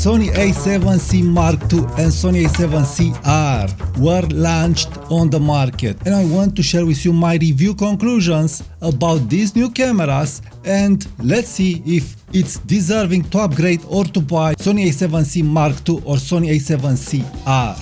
Sony A7C Mark II and Sony A7CR were launched on the market, and I want to share with you my review conclusions about these new cameras, and let's see if it's deserving to upgrade or to buy Sony A7C Mark II or Sony A7CR.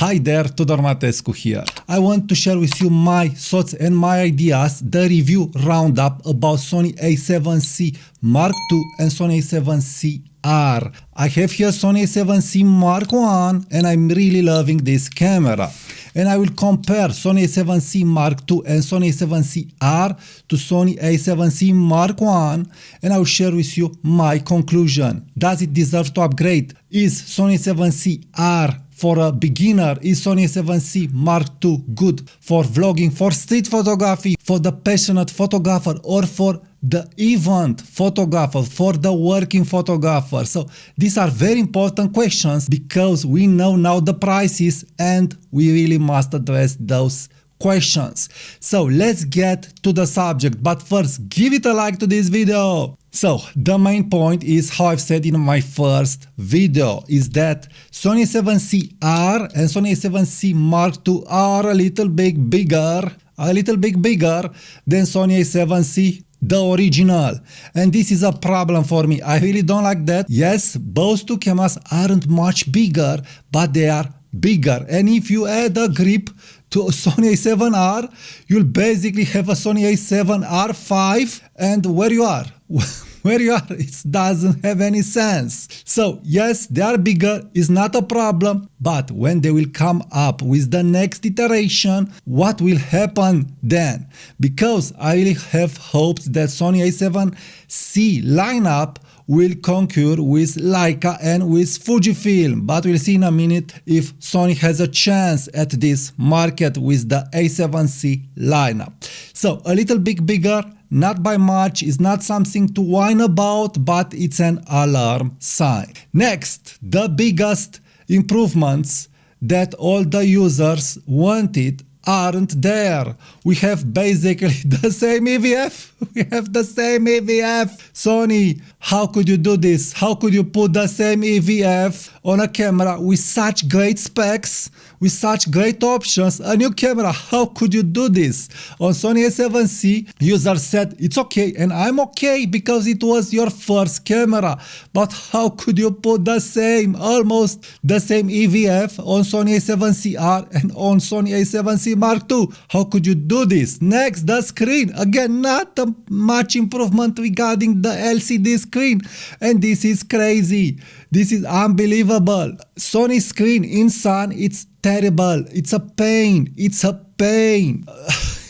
Hi there, Tudor Matescu here. I want to share with you my thoughts and my ideas, the review roundup about Sony A7C Mark II and Sony A7CR. I have here Sony A7C Mark I and I'm really loving this camera. And I will compare Sony A7C Mark II and Sony A7CR to Sony A7C Mark I, and I will share with you my conclusion. Does it deserve to upgrade? Is Sony A7CR for a beginner? Is Sony A7C Mark II good for vlogging, for street photography, for the passionate photographer, or for the event photographer, for the working photographer? So these are very important questions because we know now the prices and we really must address those questions. So let's get to the subject, but first give it a like to this video. So the main point is, how I've said in my first video, is that Sony A7CR and Sony A7C Mark II are a little bit bigger than Sony A7C, the original, and this is a problem for me. I really don't like that. Yes, both two cameras aren't much bigger, but they are bigger, and if you add a grip to Sony A7R, you'll basically have a Sony A7R5, and where you are, it doesn't have any sense. So yes, they are bigger, is not a problem, but when they will come up with the next iteration, what will happen then? Because I really have hopes that Sony A7C lineup will concur with Leica and with Fujifilm, but we'll see in a minute if Sony has a chance at this market with the A7C lineup. So a little bit bigger, not by much, is not something to whine about, but it's an alarm sign. Next, the biggest improvements that all the users wanted aren't there. We have basically the same EVF. Sony, how could you do this? How could you put the same EVF on a camera with such great specs, with such great options, a new camera? How could you do this? On Sony A7C, users said it's okay, and I'm okay because it was your first camera. But how could you put the same, almost the same EVF on Sony A7CR and on Sony A7C Mark II? How could you do this? Next, the screen. Again, not much improvement regarding the LCD screen, and this is crazy. This is unbelievable. Sony screen in sun, it's terrible. It's a pain. It's a pain.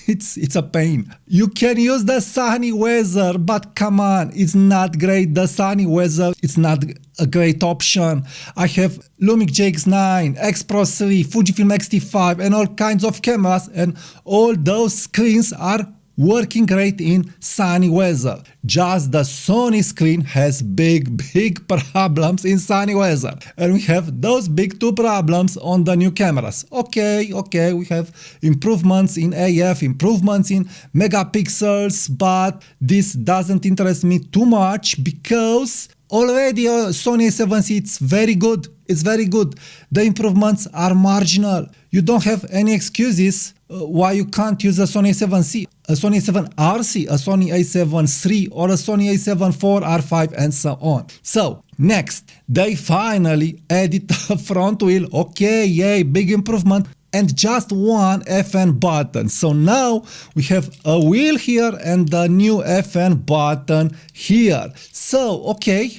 It's a pain. You can use the sunny weather, but come on, it's not great. The sunny weather, it's not a great option. I have Lumix GX9, X Pro 3, Fujifilm X-T5, and all kinds of cameras, and all those screens are working great in sunny weather. Just the Sony screen has big problems in sunny weather, and we have those big two problems on the new cameras. Okay, we have improvements in AF, improvements in megapixels, but this doesn't interest me too much because already Sony A7C, it's very good. It's very good. The improvements are marginal. You don't have any excuses why you can't use a Sony A7C, a Sony A7RC, a Sony A7 III, or a Sony A7 IV-R5, and so on. So next, they finally added a front wheel. Okay, yay, big improvement. And just one FN button. So now we have a wheel here and the new FN button here. So okay,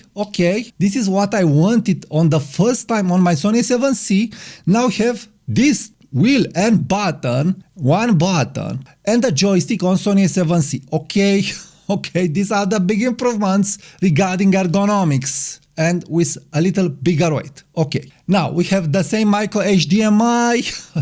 this is what I wanted on the first time on my Sony A7C. Now we have this wheel and button, one button, and the joystick on Sony A7C. Okay, these are the big improvements regarding ergonomics, and with a little bigger weight. Okay, now we have the same micro HDMI,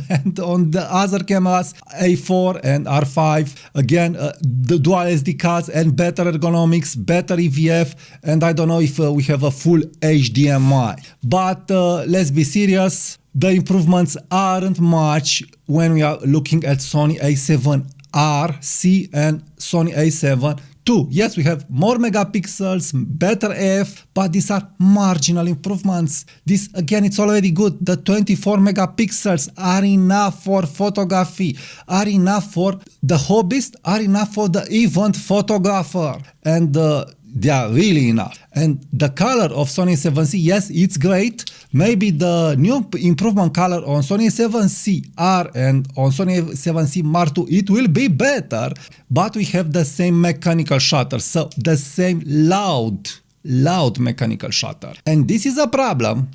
and on the other cameras, A4 and R5, again, the dual SD cards and better ergonomics, better EVF, and I don't know if we have a full HDMI. But let's be serious, the improvements aren't much when we are looking at Sony A7RC and Sony A7 2. Yes, we have more megapixels, better AF, but these are marginal improvements. This, again, it's already good. The 24 megapixels are enough for photography, are enough for the hobbyist, are enough for the event photographer. And they are really enough. And the color of Sony A7C, yes, it's great. Maybe the new improvement color on Sony A7CR and on Sony A7C Mark II, it will be better, but we have the same mechanical shutter, so the same loud mechanical shutter. And this is a problem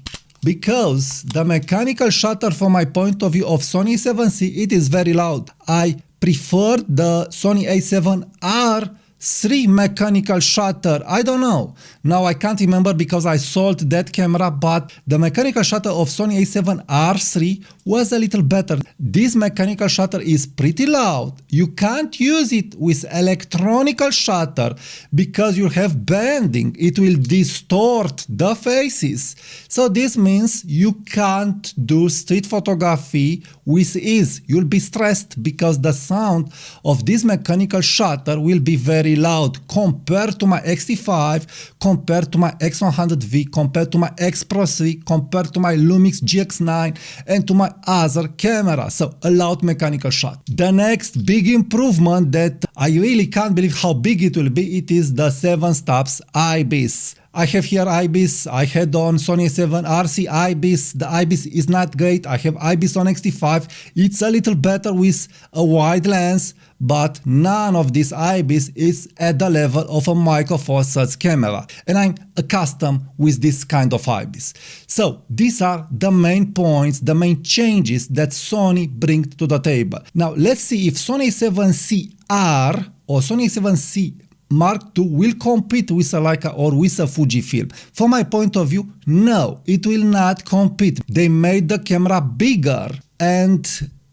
because the mechanical shutter, from my point of view of Sony A7C, it is very loud. I prefer the Sony A7R 3 mechanical shutter. I don't know. Now I can't remember because I sold that camera, but the mechanical shutter of Sony A7R3 was a little better. This mechanical shutter is pretty loud. You can't use it with electronical shutter because you have bending. It will distort the faces. So this means you can't do street photography with ease. You'll be stressed because the sound of this mechanical shutter will be very loud compared to my X-T5, compared to my X100V, compared to my X Pro 3, compared to my Lumix GX9 and to my other camera. So a loud mechanical shot. The next big improvement that I really can't believe how big it will be, it is the 7 stops IBIS. I have here IBIS, I had on Sony A7RC IBIS, the IBIS is not great, I have IBIS on X-T5, it's a little better with a wide lens, but none of this IBIS is at the level of a Micro Four Thirds camera, and I'm accustomed with this kind of IBIS. So these are the main points, the main changes that Sony brings to the table. Now let's see if Sony A7CR or Sony A7C Mark II will compete with a Leica or with a Fujifilm. From my point of view, no, it will not compete. They made the camera bigger and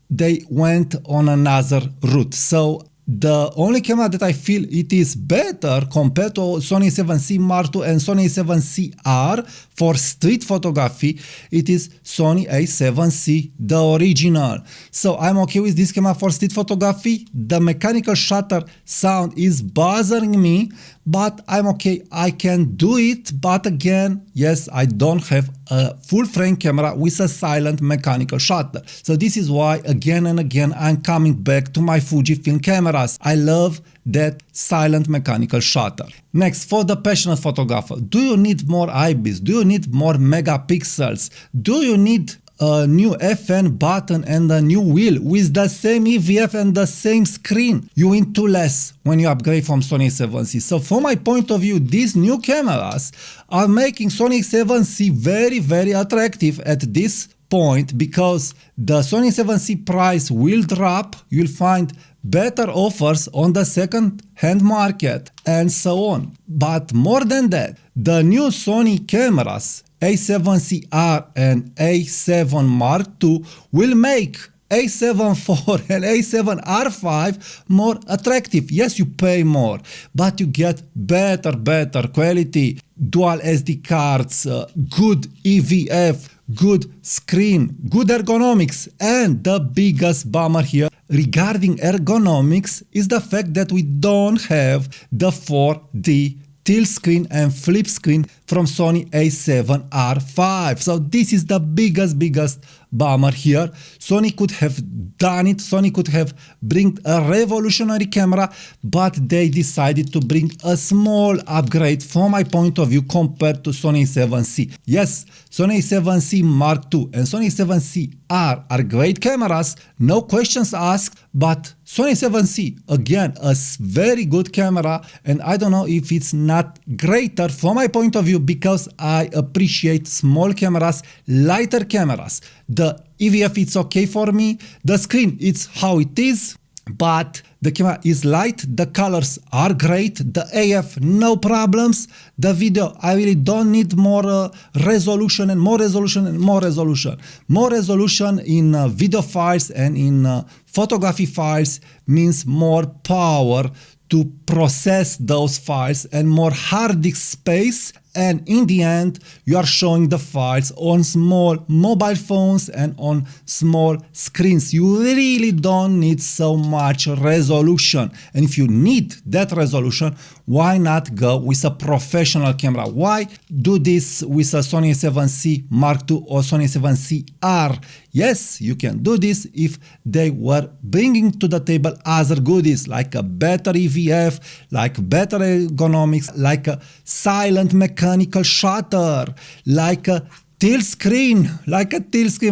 they went on another route. So the only camera that I feel it is better compared to Sony A7C Mark II and Sony A7CR for street photography, it is Sony A7C, the original. So I'm okay with this camera for street photography. The mechanical shutter sound is bothering me, but I'm okay, I can do it. But again, yes, I don't have a full frame camera with a silent mechanical shutter. So this is why again and again I'm coming back to my Fujifilm cameras. I love that silent mechanical shutter. Next, for the passionate photographer, do you need more IBIS? Do you need more megapixels? Do you need a new FN button and a new wheel with the same EVF and the same screen? You win 2 less when you upgrade from Sony A7C. So from my point of view, these new cameras are making Sony A7C very, very attractive at this point because the Sony A7C price will drop. You'll find better offers on the second-hand market and so on. But more than that, the new Sony cameras A7CR and A7 Mark II will make A7 IV and A7R5 more attractive. Yes, you pay more, but you get better quality, dual SD cards, good EVF, good screen, good ergonomics, and the biggest bummer here regarding ergonomics is the fact that we don't have the 4D tilt screen and flip screen from Sony A7R5. So this is the biggest bummer here. Sony could have done it. Sony could have bring a revolutionary camera, but they decided to bring a small upgrade from my point of view compared to Sony A7C. Yes, Sony A7C Mark II and Sony A7CR are great cameras, no questions asked, but Sony A7C, again, a very good camera, and I don't know if it's not greater from my point of view because I appreciate small cameras, lighter cameras. The EVF, it's okay for me. The screen, it's how it is, but the camera is light, the colors are great, the AF, no problems. The video, I really don't need more resolution and more resolution and more resolution. More resolution in video files and in photography files means more power to process those files and more hard disk space and in the end you are showing the files on small mobile phones and on small screens. You really don't need so much resolution, and if you need that resolution, why not go with a professional camera? Why do this with a Sony A7C Mark II or Sony A7CR? Yes, you can do this if they were bringing to the table other goodies like a better EVF, like better ergonomics, like a silent mechanical shutter, like a tilt screen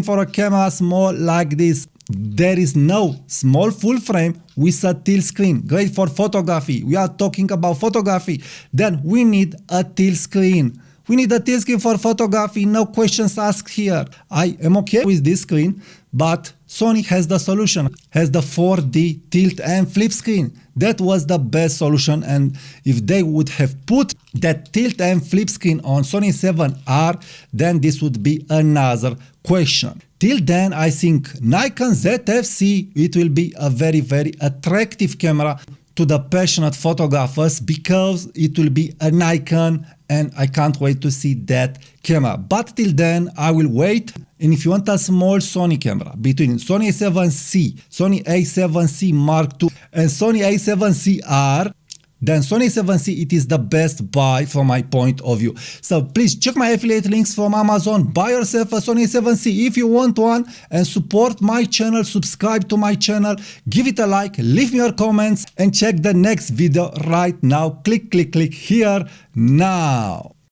for a camera small like this. There is no small full frame with a tilt screen. Great for photography. We are talking about photography. Then we need a tilt screen. We need a tilt screen for photography, no questions asked here. I am okay with this screen, but Sony has the solution, has the 4D tilt and flip screen. That was the best solution, and if they would have put that tilt and flip screen on Sony A7R, then this would be another question. Till then, I think Nikon ZF-C, it will be a very, very attractive camera to the passionate photographers because it will be a Nikon, and I can't wait to see that camera. But till then, I will wait. And if you want a small Sony camera between Sony A7C, Sony A7C Mark II and Sony A7CR, then Sony A7C, it is the best buy from my point of view. So please check my affiliate links from Amazon, buy yourself a Sony A7C if you want one, and support my channel, subscribe to my channel, give it a like, leave me your comments, and check the next video right now. Click here now.